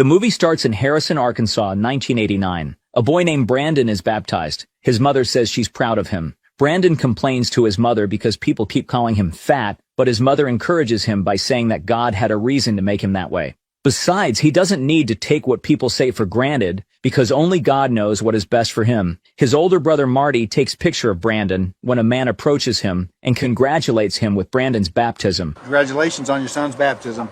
The movie starts in Harrison, Arkansas, in 1989. A boy named Brandon is baptized. His mother says she's proud of him. Brandon complains to his mother because people keep calling him fat, but his mother encourages him by saying that God had a reason to make him that way. Besides, he doesn't need to take what people say for granted because only God knows what is best for him. His older brother Marty takes picture of Brandon when a man approaches him and congratulates him with Brandon's baptism. Congratulations on your son's baptism.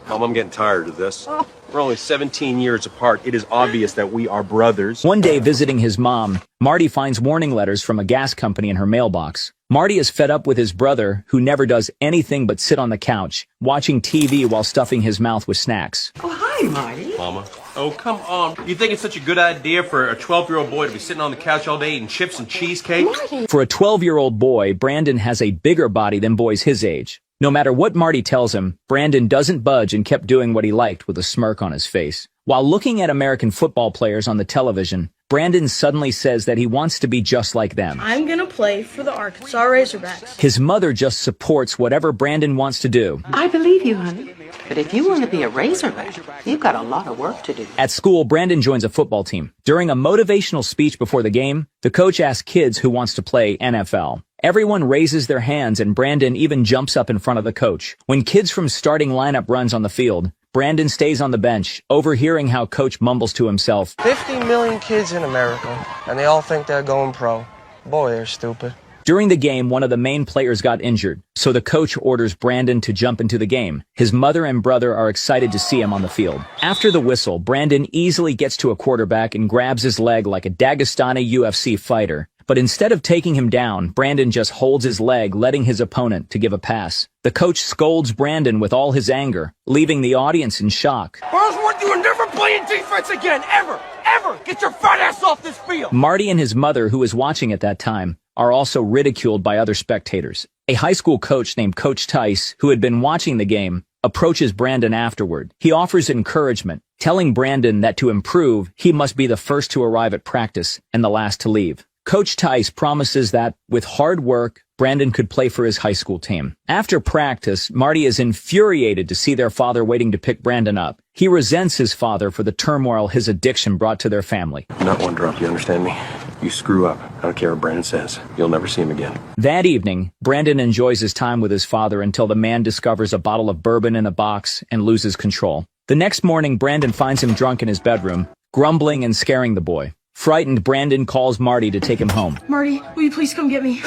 Mom, I'm getting tired of this. We're only 17 years apart. It is obvious that we are brothers. One day visiting his mom, Marty finds warning letters from a gas company in her mailbox. Marty is fed up with his brother, who never does anything but sit on the couch, watching TV while stuffing his mouth with snacks. Oh, hi, Marty. Mama. Oh, come on. You think it's such a good idea for a 12-year-old boy to be sitting on the couch all day eating chips and cheesecake? Marty. For a 12-year-old boy, Brandon has a bigger body than boys his age. No matter what Marty tells him, Brandon doesn't budge and kept doing what he liked with a smirk on his face. While looking at American football players on the television, Brandon suddenly says that he wants to be just like them. I'm gonna play for the Arkansas Razorbacks. His mother just supports whatever Brandon wants to do. I believe you, honey. But if you want to be a Razorback, you've got a lot of work to do. At school, Brandon joins a football team. During a motivational speech before the game, the coach asks kids who wants to play NFL. Everyone raises their hands and Brandon even jumps up in front of the coach. When kids from starting lineup runs on the field, Brandon stays on the bench, overhearing how coach mumbles to himself. 50 million kids in America, and they all think they're going pro. Boy, they're stupid. During the game, one of the main players got injured, so the coach orders Brandon to jump into the game. His mother and brother are excited to see him on the field. After the whistle, Brandon easily gets to a quarterback and grabs his leg like a Dagestani UFC fighter. But instead of taking him down, Brandon just holds his leg, letting his opponent to give a pass. The coach scolds Brandon with all his anger, leaving the audience in shock. Burlsworth, you are never playing defense again, ever! Ever! Get your fat ass off this field! Marty and his mother, who was watching at that time, are also ridiculed by other spectators. A high school coach named Coach Tice, who had been watching the game, approaches Brandon afterward. He offers encouragement, telling Brandon that to improve, he must be the first to arrive at practice and the last to leave. Coach Tice promises that, with hard work, Brandon could play for his high school team. After practice, Marty is infuriated to see their father waiting to pick Brandon up. He resents his father for the turmoil his addiction brought to their family. Not one drop, you understand me? You screw up. I don't care what Brandon says. You'll never see him again. That evening, Brandon enjoys his time with his father until the man discovers a bottle of bourbon in a box and loses control. The next morning, Brandon finds him drunk in his bedroom, grumbling and scaring the boy. Frightened, Brandon calls Marty to take him home. Marty, will you please come get me?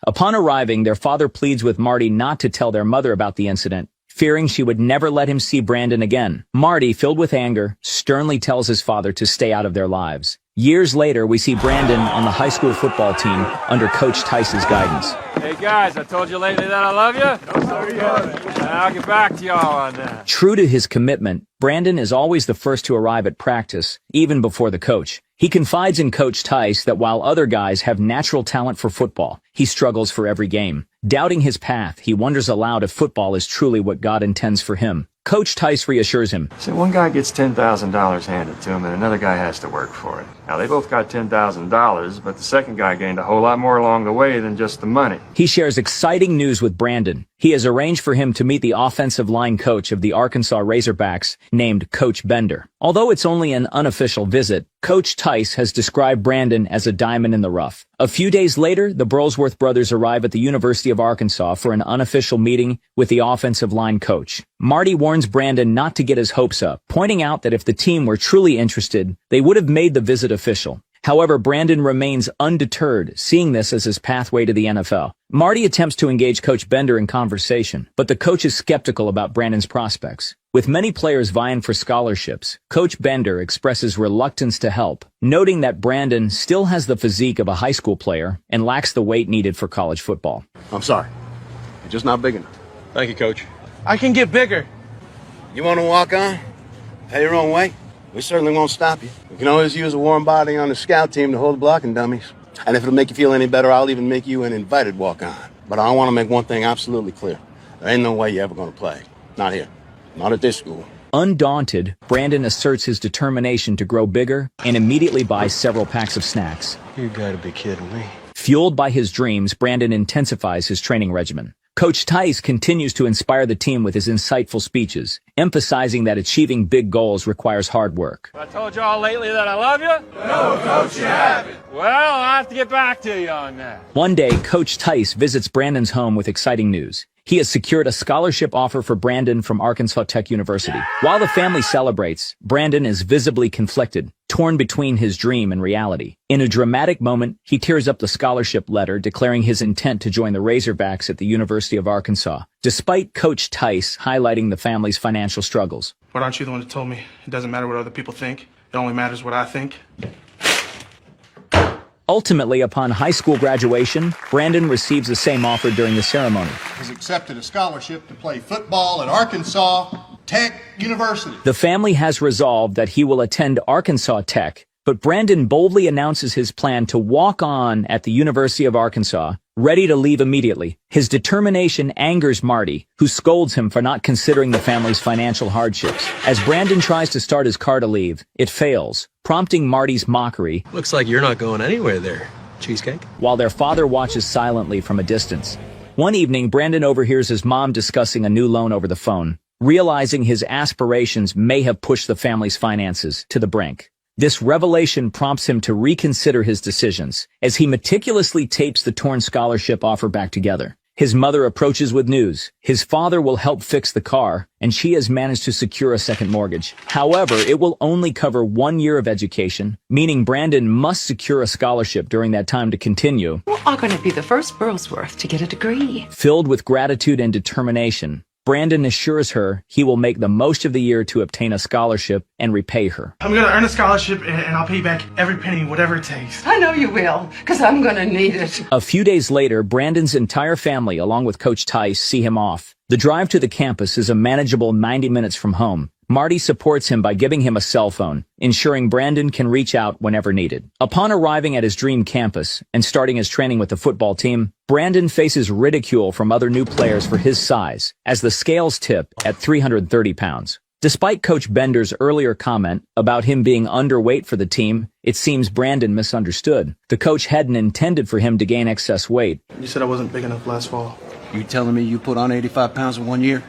Upon arriving, their father pleads with Marty not to tell their mother about the incident, fearing she would never let him see Brandon again. Marty, filled with anger, sternly tells his father to stay out of their lives. Years later, we see Brandon on the high school football team under Coach Tice's guidance. Hey guys, I told you lately that I love you. I'll get back to y'all on that. True to his commitment, Brandon is always the first to arrive at practice, even before the coach. He confides in Coach Tice that while other guys have natural talent for football, he struggles for every game. Doubting his path, he wonders aloud if football is truly what God intends for him. Coach Tice reassures him. So one guy gets $10,000 handed to him and another guy has to work for it. Now they both got $10,000, but the second guy gained a whole lot more along the way than just the money. He shares exciting news with Brandon. He has arranged for him to meet the offensive line coach of the Arkansas Razorbacks, named Coach Bender. Although it's only an unofficial visit, Coach Tice has described Brandon as a diamond in the rough. A few days later, the Burlsworth brothers arrive at the University of Arkansas for an unofficial meeting with the offensive line coach. Marty warns Brandon not to get his hopes up, pointing out that if the team were truly interested, they would have made the visit official. However, Brandon remains undeterred, seeing this as his pathway to the NFL. Marty attempts to engage Coach Bender in conversation, but the coach is skeptical about Brandon's prospects. With many players vying for scholarships, Coach Bender expresses reluctance to help, noting that Brandon still has the physique of a high school player and lacks the weight needed for college football. I'm sorry. You're just not big enough. Thank you, Coach. I can get bigger. You want to walk on? Pay your own way? We certainly won't stop you. We can always use a warm body on the scout team to hold the blocking dummies. And if it'll make you feel any better, I'll even make you an invited walk-on. But I want to make one thing absolutely clear. There ain't no way you're ever going to play. Not here. Not at this school. Undaunted, Brandon asserts his determination to grow bigger and immediately buys several packs of snacks. You gotta be kidding me. Fueled by his dreams, Brandon intensifies his training regimen. Coach Tice continues to inspire the team with his insightful speeches, emphasizing that achieving big goals requires hard work. I told y'all lately that I love you? No, Coach, you haven't. Well, I'll have to get back to you on that. One day, Coach Tice visits Brandon's home with exciting news. He has secured a scholarship offer for Brandon from Arkansas Tech University. While the family celebrates, Brandon is visibly conflicted, torn between his dream and reality. In a dramatic moment, he tears up the scholarship letter declaring his intent to join the Razorbacks at the University of Arkansas, despite Coach Tice highlighting the family's financial struggles. But aren't you the one that told me it doesn't matter what other people think? It only matters what I think? Ultimately, upon high school graduation, Brandon receives the same offer during the ceremony. He's accepted a scholarship to play football at Arkansas Tech University. The family has resolved that he will attend Arkansas Tech, but Brandon boldly announces his plan to walk on at the University of Arkansas, ready to leave immediately. His determination angers Marty, who scolds him for not considering the family's financial hardships. As Brandon tries to start his car to leave, it fails, prompting Marty's mockery. Looks like you're not going anywhere there, Cheesecake. While their father watches silently from a distance. One evening, Brandon overhears his mom discussing a new loan over the phone, realizing his aspirations may have pushed the family's finances to the brink. This revelation prompts him to reconsider his decisions, as he meticulously tapes the torn scholarship offer back together. His mother approaches with news. His father will help fix the car, and she has managed to secure a second mortgage. However, it will only cover 1 year of education, meaning Brandon must secure a scholarship during that time to continue. You are going to be the first Burlsworth to get a degree. Filled with gratitude and determination, Brandon assures her he will make the most of the year to obtain a scholarship and repay her. I'm going to earn a scholarship and I'll pay you back every penny, whatever it takes. I know you will, because I'm going to need it. A few days later, Brandon's entire family, along with Coach Tice, see him off. The drive to the campus is a manageable 90 minutes from home. Marty supports him by giving him a cell phone, ensuring Brandon can reach out whenever needed. Upon arriving at his dream campus and starting his training with the football team, Brandon faces ridicule from other new players for his size, as the scales tip at 330 pounds. Despite Coach Bender's earlier comment about him being underweight for the team, it seems Brandon misunderstood. The coach hadn't intended for him to gain excess weight. You said I wasn't big enough last fall. You telling me you put on 85 pounds in 1 year?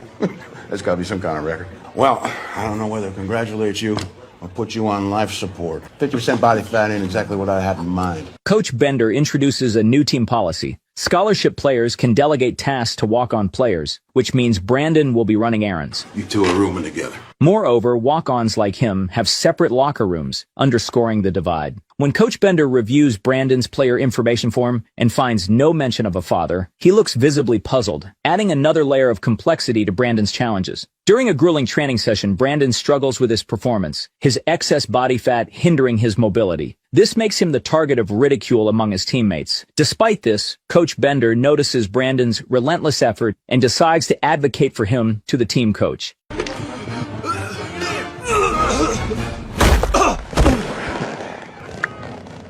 That's got to be some kind of record. Well, I don't know whether to congratulate you or put you on life support. 50% body fat ain't exactly what I have in mind. Coach Bender introduces a new team policy. Scholarship players can delegate tasks to walk-on players, which means Brandon will be running errands. You two are rooming together. Moreover, walk-ons like him have separate locker rooms, underscoring the divide. When Coach Bender reviews Brandon's player information form and finds no mention of a father, he looks visibly puzzled, adding another layer of complexity to Brandon's challenges. During a grueling training session, Brandon struggles with his performance, his excess body fat hindering his mobility. This makes him the target of ridicule among his teammates. Despite this, Coach Bender notices Brandon's relentless effort and decides to advocate for him to the team coach.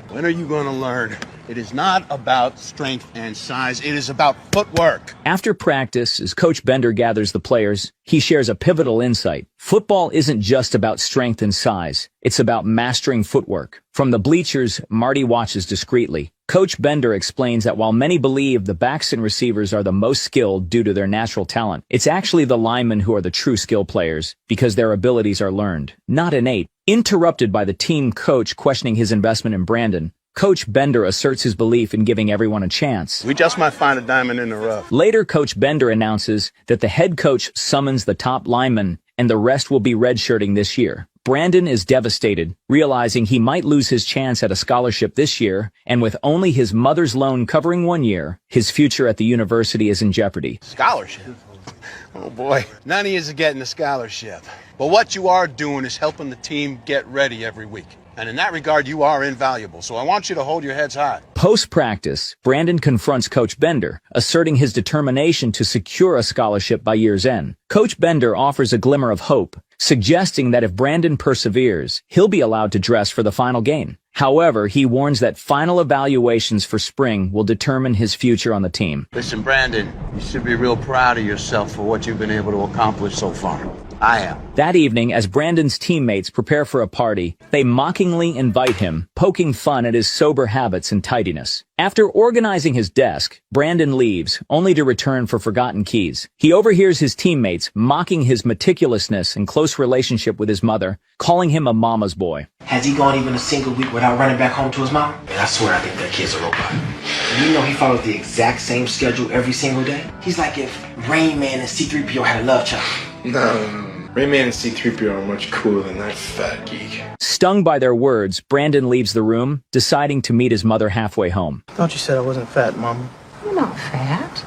When are you going to learn? It is not about strength and size. It is about footwork. After practice, as Coach Bender gathers the players, he shares a pivotal insight. Football isn't just about strength and size. It's about mastering footwork. From the bleachers, Marty watches discreetly. Coach Bender explains that while many believe the backs and receivers are the most skilled due to their natural talent, it's actually the linemen who are the true skill players because their abilities are learned, not innate. Interrupted by the team coach questioning his investment in Brandon, Coach Bender asserts his belief in giving everyone a chance. We just might find a diamond in the rough. Later, Coach Bender announces that the head coach summons the top linemen and the rest will be redshirting this year. Brandon is devastated, realizing he might lose his chance at a scholarship this year, and with only his mother's loan covering 1 year, his future at the university is in jeopardy. Scholarship? Oh boy, none of you is getting a scholarship. But what you are doing is helping the team get ready every week. And in that regard, you are invaluable, so I want you to hold your heads high. Post-practice, Brandon confronts Coach Bender, asserting his determination to secure a scholarship by year's end. Coach Bender offers a glimmer of hope, suggesting that if Brandon perseveres, he'll be allowed to dress for the final game. However, he warns that final evaluations for spring will determine his future on the team. Listen, Brandon, you should be real proud of yourself for what you've been able to accomplish so far. I am. That evening, as Brandon's teammates prepare for a party, they mockingly invite him, poking fun at his sober habits and tidiness. After organizing his desk, Brandon leaves, only to return for forgotten keys. He overhears his teammates mocking his meticulousness and close relationship with his mother, calling him a mama's boy. Has he gone even a single week without running back home to his mom? Man, I swear I think that kid's a robot. You know he follows the exact same schedule every single day? He's like if Rain Man and C-3PO had a love child. No. Rain Man and C-3PO are much cooler than that fat geek. Stung by their words, Brandon leaves the room, deciding to meet his mother halfway home. I thought you said I wasn't fat, Mama. You're not fat.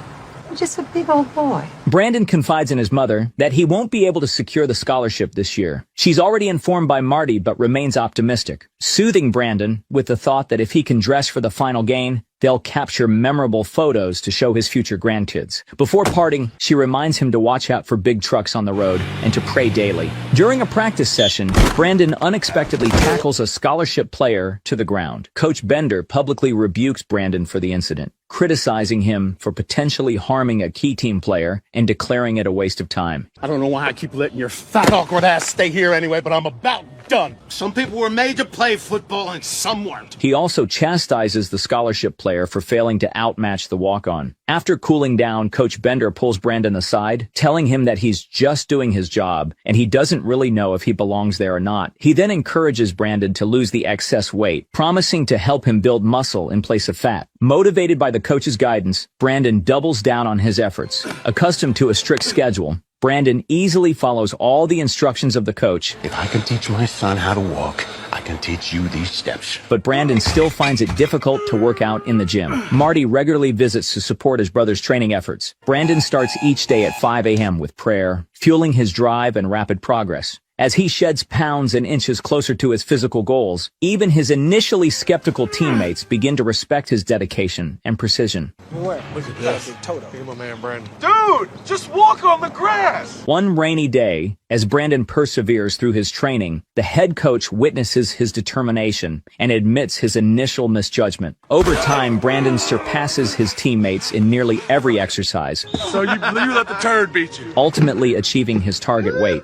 You're just a big old boy. Brandon confides in his mother that he won't be able to secure the scholarship this year. She's already informed by Marty, but remains optimistic, soothing Brandon with the thought that if he can dress for the final game, they'll capture memorable photos to show his future grandkids. Before parting, she reminds him to watch out for big trucks on the road and to pray daily. During a practice session, Brandon unexpectedly tackles a scholarship player to the ground. Coach Bender publicly rebukes Brandon for the incident, criticizing him for potentially harming a key team player and declaring it a waste of time. I don't know why I keep letting your fat, awkward ass stay here anyway, but I'm about done. Some people were made to play football and some weren't. He also chastises the scholarship player for failing to outmatch the walk-on. After cooling down, Coach Bender pulls Brandon aside, telling him that he's just doing his job and he doesn't really know if he belongs there or not. He then encourages Brandon to lose the excess weight, promising to help him build muscle in place of fat. Motivated by the coach's guidance, Brandon doubles down on his efforts. Accustomed to a strict schedule, Brandon easily follows all the instructions of the coach. If I can teach my son how to walk, I can teach you these steps. But Brandon still finds it difficult to work out in the gym. Marty regularly visits to support his brother's training efforts. Brandon starts each day at 5 a.m. with prayer, fueling his drive and rapid progress. As he sheds pounds and inches closer to his physical goals, even his initially skeptical teammates begin to respect his dedication and precision. Look at this. Look at my man Brandon. Dude, just walk on the grass. One rainy day, as Brandon perseveres through his training, the head coach witnesses his determination and admits his initial misjudgment. Over time, Brandon surpasses his teammates in nearly every exercise, So you let the turd beat you. ultimately achieving his target weight.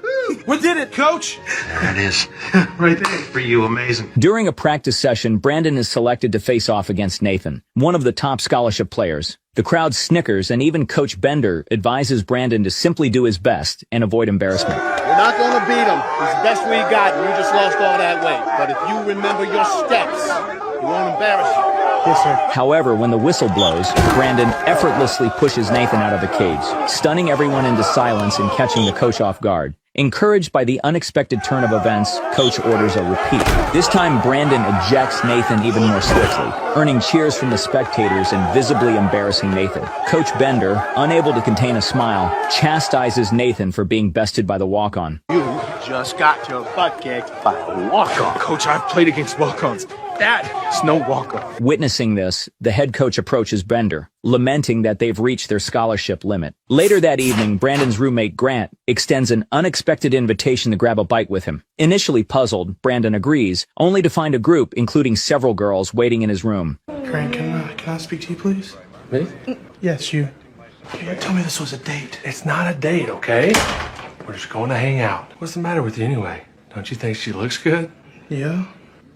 We did it, coach. There it is. Right there for you. Amazing. During a practice session, Brandon is selected to face off against Nathan, one of the top scholarship players. The crowd snickers, and even Coach Bender advises Brandon to simply do his best and avoid embarrassment. We're not going to beat him. He's the best we got, and you just lost all that weight. But if you remember your steps, you won't embarrass you. Yes, sir. However, when the whistle blows, Brandon effortlessly pushes Nathan out of the cage, stunning everyone into silence and catching the coach off guard. Encouraged by the unexpected turn of events, coach orders a repeat. This time, Brandon ejects Nathan even more swiftly, earning cheers from the spectators and visibly embarrassing Nathan. Coach Bender, unable to contain a smile, chastises Nathan for being bested by the walk-on. You just got your butt kicked by a walk-on. Coach, I've played against walk-ons. That is no walk-on. Witnessing this, the head coach approaches Bender, lamenting that they've reached their scholarship limit. Later that evening, Brandon's roommate Grant extends an unexpected invitation to grab a bite with him. Initially puzzled, Brandon agrees, only to find a group, including several girls, waiting in his room. Grant, can I speak to you, please? Me? Yes, you. You told me this was a date. It's not a date, okay? We're just going to hang out. What's the matter with you anyway? Don't you think she looks good? Yeah?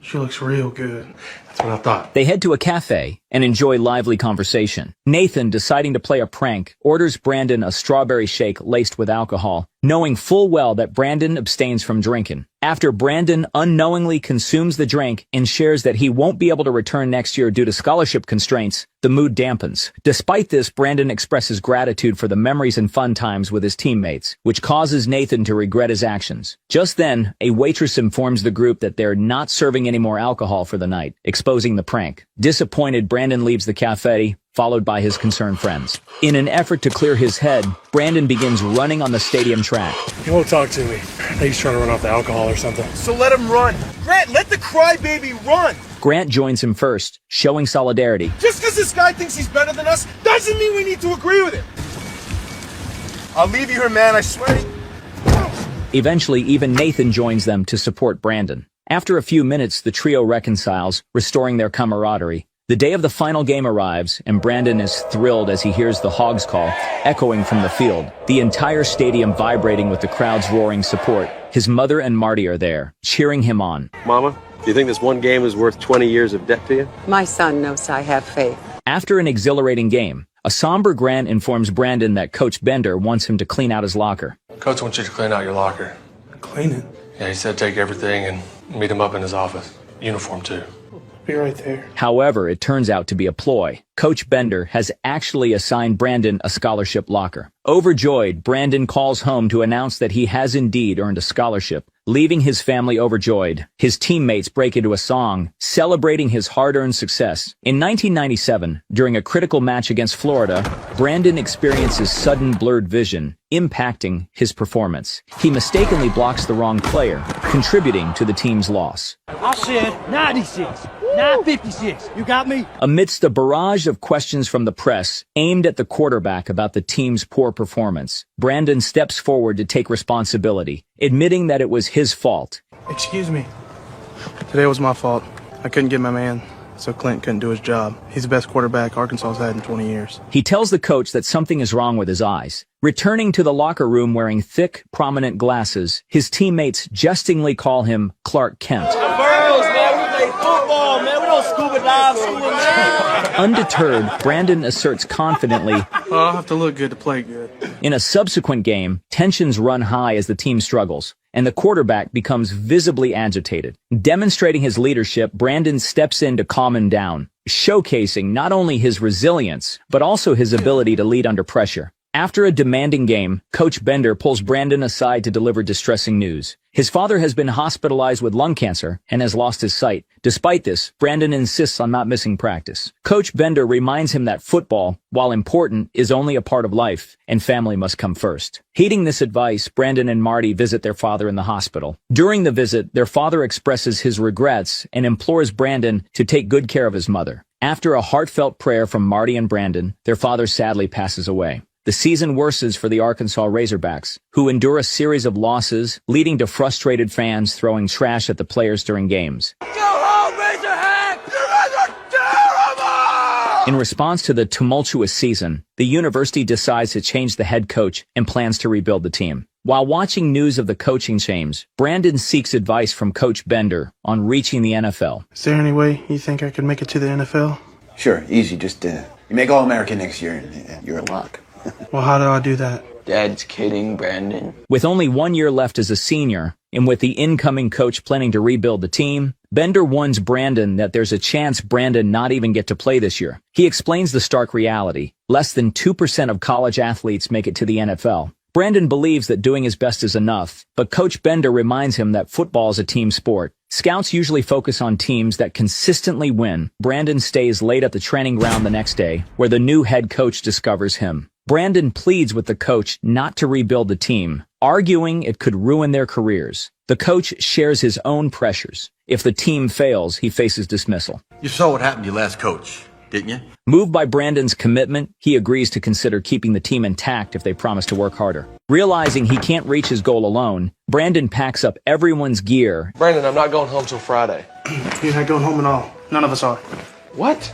She looks real good. That's what I thought. They head to a cafe and enjoy lively conversation. Nathan, deciding to play a prank, orders Brandon a strawberry shake laced with alcohol, knowing full well that Brandon abstains from drinking. After Brandon unknowingly consumes the drink and shares that he won't be able to return next year due to scholarship constraints, the mood dampens. Despite this, Brandon expresses gratitude for the memories and fun times with his teammates, which causes Nathan to regret his actions. Just then, a waitress informs the group that they're not serving any more alcohol for the night, exposing the prank. Disappointed, Brandon leaves the cafe, followed by his concerned friends. In an effort to clear his head, Brandon begins running on the stadium track. He won't talk to me. I think he's trying to run off the alcohol or something. So let him run. Grant, let the crybaby run. Grant joins him first, showing solidarity. Just because this guy thinks he's better than us doesn't mean we need to agree with him. I'll leave you here, man, I swear. Eventually, even Nathan joins them to support Brandon. After a few minutes, the trio reconciles, restoring their camaraderie. The day of the final game arrives, and Brandon is thrilled as he hears the Hogs call echoing from the field, the entire stadium vibrating with the crowd's roaring support. His mother and Marty are there, cheering him on. Mama, do you think this one game is worth 20 years of debt to you? My son knows I have faith. After an exhilarating game, a somber Grant informs Brandon that Coach Bender wants him to clean out his locker. Coach wants you to clean out your locker. Clean it. Yeah, he said take everything and meet him up in his office. Uniform, too. Be right there. However, it turns out to be a ploy. Coach Bender has actually assigned Brandon a scholarship locker. Overjoyed, Brandon calls home to announce that he has indeed earned a scholarship, leaving his family overjoyed. His teammates break into a song, celebrating his hard-earned success. In 1997, during a critical match against Florida, Brandon experiences sudden blurred vision, impacting his performance. He mistakenly blocks the wrong player, contributing to the team's loss. I said 96, not 56. You got me? Amidst a barrage of questions from the press aimed at the quarterback about the team's poor performance, Brandon steps forward to take responsibility, admitting that it was his fault. Excuse me. Today was my fault. I couldn't get my man, so Clint couldn't do his job. He's the best quarterback Arkansas's had in 20 years. He tells the coach that something is wrong with his eyes. Returning to the locker room wearing thick, prominent glasses, his teammates jestingly call him Clark Kent. Undeterred, Brandon asserts confidently, I'll have to look good to play good. In a subsequent game, tensions run high as the team struggles, and the quarterback becomes visibly agitated. Demonstrating his leadership, Brandon steps in to calm him down, showcasing not only his resilience, but also his ability to lead under pressure. After a demanding game, Coach Bender pulls Brandon aside to deliver distressing news. His father has been hospitalized with lung cancer and has lost his sight. Despite this, Brandon insists on not missing practice. Coach Bender reminds him that football, while important, is only a part of life, and family must come first. Heeding this advice, Brandon and Marty visit their father in the hospital. During the visit, their father expresses his regrets and implores Brandon to take good care of his mother. After a heartfelt prayer from Marty and Brandon, their father sadly passes away. The season worsens for the Arkansas Razorbacks, who endure a series of losses, leading to frustrated fans throwing trash at the players during games. Go home, Razorback! You guys are terrible! In response to the tumultuous season, the university decides to change the head coach and plans to rebuild the team. While watching news of the coaching change, Brandon seeks advice from Coach Bender on reaching the NFL. Is there any way you think I could make it to the NFL? Sure, easy. Just you make All-American next year and you're in luck. Well, how do I do that? Dad's kidding, Brandon. With only 1 year left as a senior, and with the incoming coach planning to rebuild the team, Bender warns Brandon that there's a chance Brandon not even get to play this year. He explains the stark reality. Less than 2% of college athletes make it to the NFL. Brandon believes that doing his best is enough, but Coach Bender reminds him that football is a team sport. Scouts usually focus on teams that consistently win. Brandon stays late at the training ground the next day, where the new head coach discovers him. Brandon pleads with the coach not to rebuild the team, arguing it could ruin their careers. The coach shares his own pressures. If the team fails, he faces dismissal. You saw what happened to your last coach, didn't you? Moved by Brandon's commitment, he agrees to consider keeping the team intact if they promise to work harder. Realizing he can't reach his goal alone, Brandon packs up everyone's gear. Brandon, I'm not going home till Friday. You're not going home at all. None of us are. What?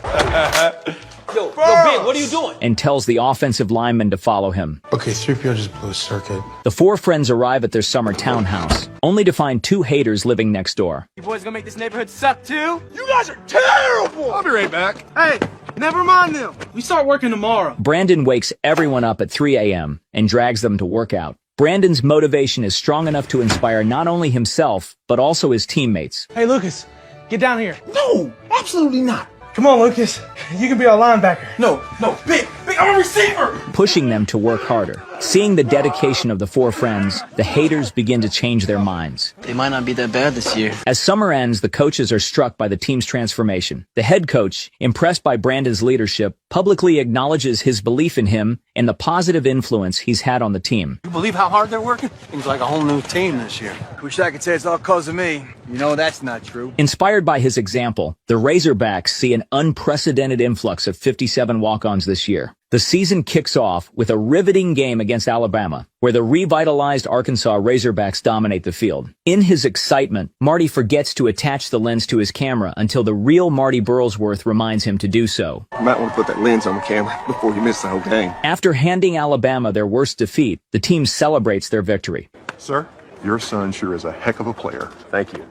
Yo, Big, what are you doing? And tells the offensive lineman to follow him. Okay, 3PO just blew a circuit. The four friends arrive at their summer townhouse, only to find two haters living next door. You boys gonna make this neighborhood suck too? You guys are terrible! I'll be right back. Hey, never mind them. We start working tomorrow. Brandon wakes everyone up at 3 a.m. and drags them to work out. Brandon's motivation is strong enough to inspire not only himself, but also his teammates. Hey, Lucas, get down here. No, absolutely not. Come on, Lucas. You can be our linebacker. No, Big, I'm a receiver. Pushing them to work harder. Seeing the dedication of the four friends, the haters begin to change their minds. They might not be that bad this year. As summer ends, the coaches are struck by the team's transformation. The head coach, impressed by Brandon's leadership, publicly acknowledges his belief in him and the positive influence he's had on the team. You believe how hard they're working? Seems like a whole new team this year. Wish I could say it's all cause of me. You know that's not true. Inspired by his example, the Razorbacks see an unprecedented influx of 57 walk-ons this year. The season kicks off with a riveting game against Alabama, where the revitalized Arkansas Razorbacks dominate the field. In his excitement, Marty forgets to attach the lens to his camera until the real Marty Burlsworth reminds him to do so. You might want to put that lens on the camera before you miss the whole game. After handing Alabama their worst defeat, the team celebrates their victory. Sir, your son sure is a heck of a player. Thank you.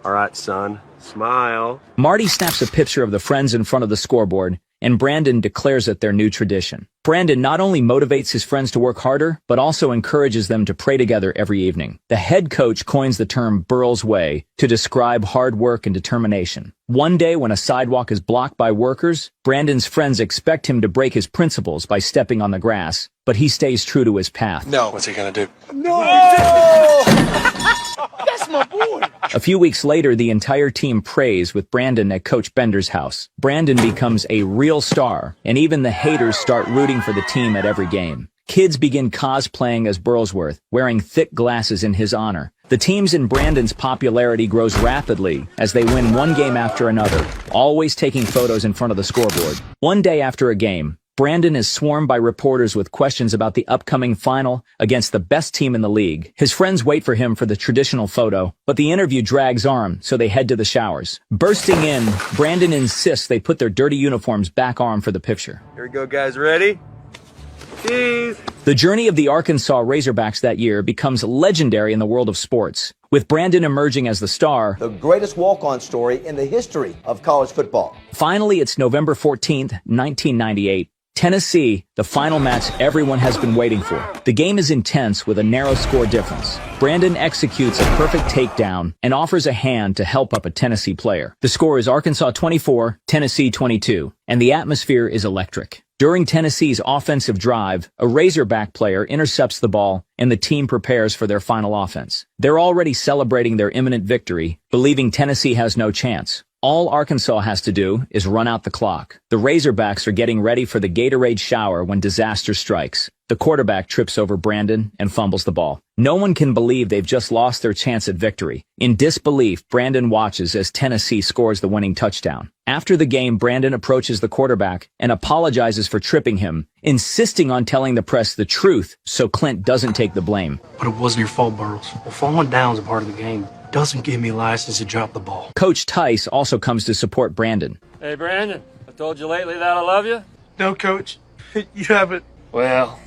All right, son. Smile. Marty snaps a picture of the friends in front of the scoreboard, and Brandon declares it their new tradition. Brandon not only motivates his friends to work harder, but also encourages them to pray together every evening. The head coach coins the term Burl's Way to describe hard work and determination. One day when a sidewalk is blocked by workers, Brandon's friends expect him to break his principles by stepping on the grass, but he stays true to his path. No. What's he gonna do? No! That's my boy! A few weeks later, the entire team prays with Brandon at Coach Bender's house. Brandon becomes a real star, and even the haters start rooting for the team at every game. Kids begin cosplaying as Burlsworth, wearing thick glasses in his honor. The team's and Brandon's popularity grows rapidly as they win one game after another, always taking photos in front of the scoreboard. One day after a game, Brandon is swarmed by reporters with questions about the upcoming final against the best team in the league. His friends wait for him for the traditional photo, but the interview drags on, so they head to the showers. Bursting in, Brandon insists they put their dirty uniforms back on for the picture. Here we go, guys. Ready? Cheese. The journey of the Arkansas Razorbacks that year becomes legendary in the world of sports, with Brandon emerging as the star. The greatest walk-on story in the history of college football. Finally, it's November 14th, 1998. Tennessee, the final match everyone has been waiting for. The game is intense with a narrow score difference. Brandon executes a perfect takedown and offers a hand to help up a Tennessee player. The score is Arkansas 24, Tennessee 22, and the atmosphere is electric. During Tennessee's offensive drive, a Razorback player intercepts the ball and the team prepares for their final offense. They're already celebrating their imminent victory, believing Tennessee has no chance. All Arkansas has to do is run out the clock. The Razorbacks are getting ready for the Gatorade shower when disaster strikes. The quarterback trips over Brandon and fumbles the ball. No one can believe they've just lost their chance at victory. In disbelief, Brandon watches as Tennessee scores the winning touchdown. After the game, Brandon approaches the quarterback and apologizes for tripping him, insisting on telling the press the truth so Clint doesn't take the blame. But it wasn't your fault, Burles. Well, falling down is a part of the game. Doesn't give me license to drop the ball. Coach Tice also comes to support Brandon. Hey, Brandon, I told you lately that I love you. No, Coach. You haven't. Well,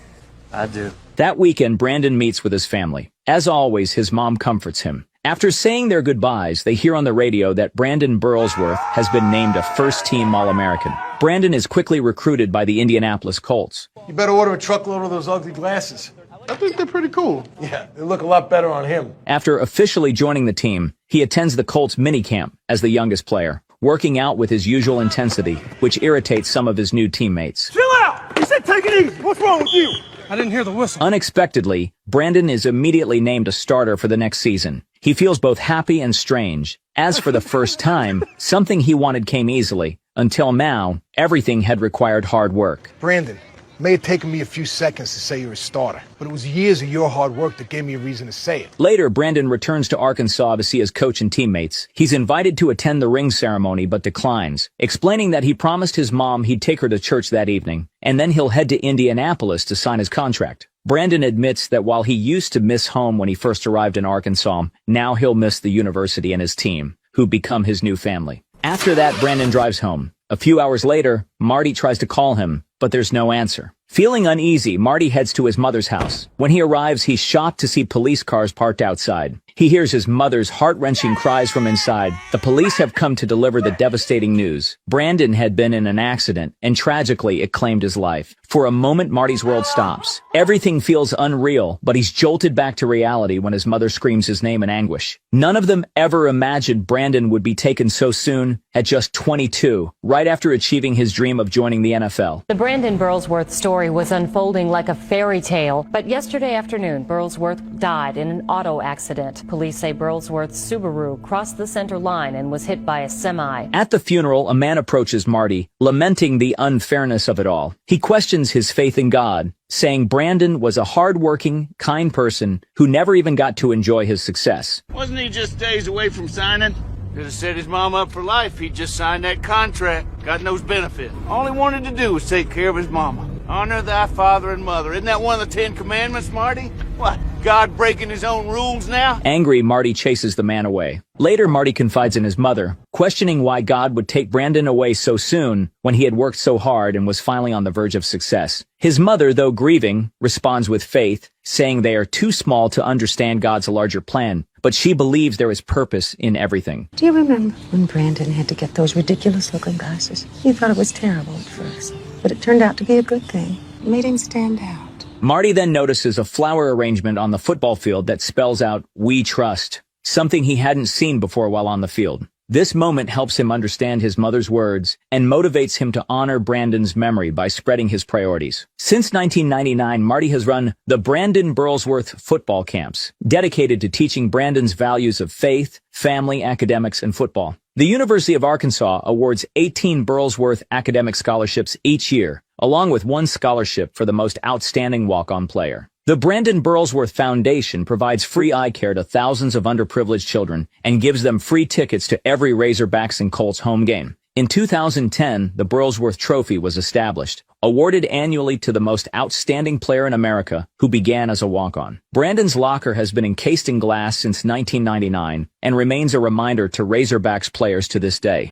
I do. That weekend, Brandon meets with his family. As always, his mom comforts him. After saying their goodbyes, they hear on the radio that Brandon Burlsworth has been named a first-team All-American. Brandon is quickly recruited by the Indianapolis Colts. You better order a truckload of those ugly glasses. I think they're pretty cool. Yeah, they look a lot better on him. After officially joining the team, he attends the Colts minicamp as the youngest player, working out with his usual intensity, which irritates some of his new teammates. Chill out! He said take it easy. What's wrong with you? I didn't hear the whistle. Unexpectedly, Brandon is immediately named a starter for the next season. He feels both happy and strange. As for the first time, something he wanted came easily. Until now, everything had required hard work. Brandon, it may have taken me a few seconds to say you're a starter, but it was years of your hard work that gave me a reason to say it. Later, Brandon returns to Arkansas to see his coach and teammates. He's invited to attend the ring ceremony but declines, explaining that he promised his mom he'd take her to church that evening, and then he'll head to Indianapolis to sign his contract. Brandon admits that while he used to miss home when he first arrived in Arkansas, now he'll miss the university and his team, who become his new family. After that, Brandon drives home. A few hours later, Marty tries to call him, but there's no answer. Feeling uneasy, Marty heads to his mother's house. When he arrives, he's shocked to see police cars parked outside. He hears his mother's heart-wrenching cries from inside. The police have come to deliver the devastating news. Brandon had been in an accident, and tragically, it claimed his life. For a moment, Marty's world stops. Everything feels unreal, but he's jolted back to reality when his mother screams his name in anguish. None of them ever imagined Brandon would be taken so soon, at just 22, right after achieving his dream of joining the NFL. The Brandon Burlsworth story was unfolding like a fairy tale, but yesterday afternoon, Burlsworth died in an auto accident. Police say Burlsworth's Subaru crossed the center line and was hit by a semi. At the funeral, a man approaches Marty, lamenting the unfairness of it all. He questions his faith in God, saying Brandon was a hard-working, kind person who never even got to enjoy his success. Wasn't he just days away from signing? Could have set his mom up for life. He just signed that contract. Got no benefit. All he wanted to do was take care of his mama. Honor thy father and mother. Isn't that one of the 10 Commandments, Marty? What, God breaking his own rules now? Angry, Marty chases the man away. Later, Marty confides in his mother, questioning why God would take Brandon away so soon when he had worked so hard and was finally on the verge of success. His mother, though grieving, responds with faith, saying they are too small to understand God's larger plan, but she believes there is purpose in everything. Do you remember when Brandon had to get those ridiculous-looking glasses? You thought it was terrible at first, but it turned out to be a good thing. It made him stand out. Marty then notices a flower arrangement on the football field that spells out, "We trust," something he hadn't seen before while on the field. This moment helps him understand his mother's words and motivates him to honor Brandon's memory by spreading his priorities. Since 1999, Marty has run the Brandon Burlsworth football camps, dedicated to teaching Brandon's values of faith, family, academics, and football. The University of Arkansas awards 18 Burlsworth academic scholarships each year, along with one scholarship for the most outstanding walk-on player. The Brandon Burlsworth Foundation provides free eye care to thousands of underprivileged children and gives them free tickets to every Razorbacks and Colts home game. In 2010, the Burlsworth Trophy was established, awarded annually to the most outstanding player in America who began as a walk-on. Brandon's locker has been encased in glass since 1999 and remains a reminder to Razorbacks players to this day.